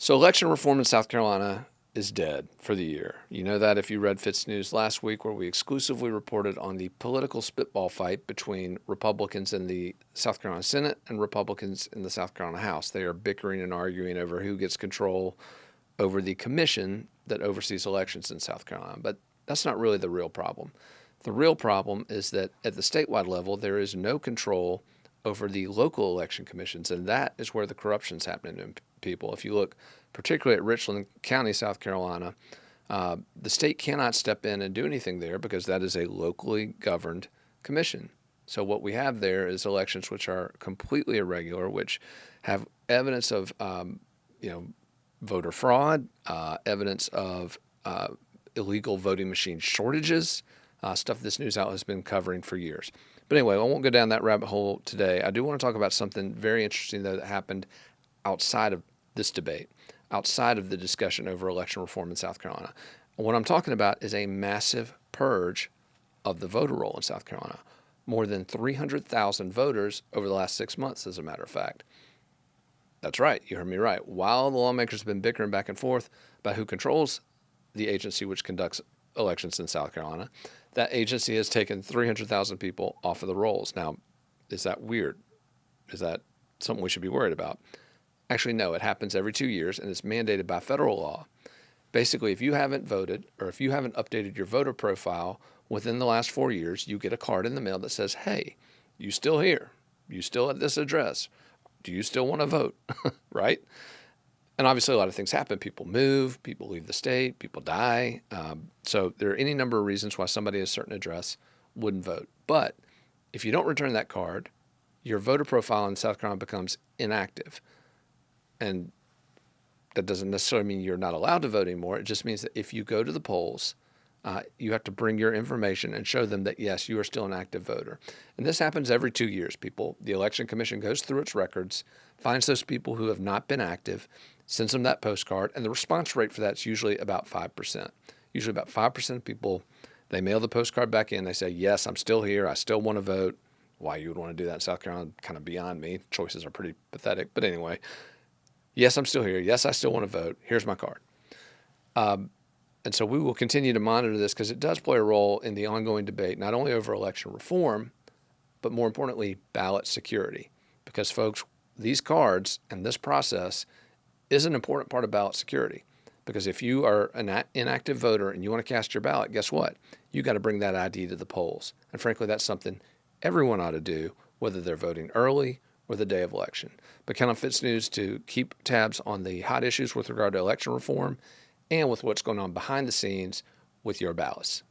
So election reform in South Carolina is dead for the year. You know that if you read FITSNews last week, where we exclusively reported on the political spitball fight between Republicans in the South Carolina Senate and Republicans in the South Carolina House. They are bickering and arguing over who gets control over the commission that oversees elections in South Carolina. But that's not really the real problem. The real problem is that at the statewide level, there is no control over the local election commissions, and that is where the corruption's happening to people. If you look particularly at Richland County, South Carolina, the state cannot step in and do anything there because that is a locally governed commission. So what we have there is elections which are completely irregular, which have evidence of voter fraud, evidence of illegal voting machine shortages, stuff this news outlet has been covering for years. But anyway, I won't go down that rabbit hole today. I do want to talk about something very interesting, though, that happened outside of this debate, outside of the discussion over election reform in South Carolina. What I'm talking about is a massive purge of the voter roll in South Carolina. More than 300,000 voters over the last 6 months, as a matter of fact. That's right. You heard me right. While the lawmakers have been bickering back and forth about who controls the agency which conducts elections in South Carolina, that agency has taken 300,000 people off of the rolls. Now, is that weird? Is that something we should be worried about? Actually, no. It happens every 2 years, and it's mandated by federal law. Basically, if you haven't voted or if you haven't updated your voter profile within the last 4 years, you get a card in the mail that says, hey, you still here? You still at this address? Do you still want to vote? Right? And obviously a lot of things happen. People move, people leave the state, people die. So there are any number of reasons why somebody at a certain address wouldn't vote. But if you don't return that card, your voter profile in South Carolina becomes inactive. And that doesn't necessarily mean you're not allowed to vote anymore. It just means that if you go to the polls, you have to bring your information and show them that, yes, you are still an active voter. And this happens every 2 years. The Election Commission goes through its records, finds those people who have not been active, sends them that postcard, and the response rate for that is usually about 5%. Usually about 5% of people, they mail the postcard back in. They say, yes, I'm still here. I still want to vote. Why you would want to do that in South Carolina, kind of beyond me. Choices are pretty pathetic. But anyway, yes, I'm still here. Yes, I still want to vote. Here's my card. And so we will continue to monitor this because it does play a role in the ongoing debate, not only over election reform, but more importantly, ballot security. Because, folks, these cards and this process is an important part of ballot security. Because if you are an inactive voter and you want to cast your ballot, guess what? You got to bring that ID to the polls. And frankly, that's something everyone ought to do, whether they're voting early or the day of election. But count on FITSNews to keep tabs on the hot issues with regard to election reform and with what's going on behind the scenes with your ballots.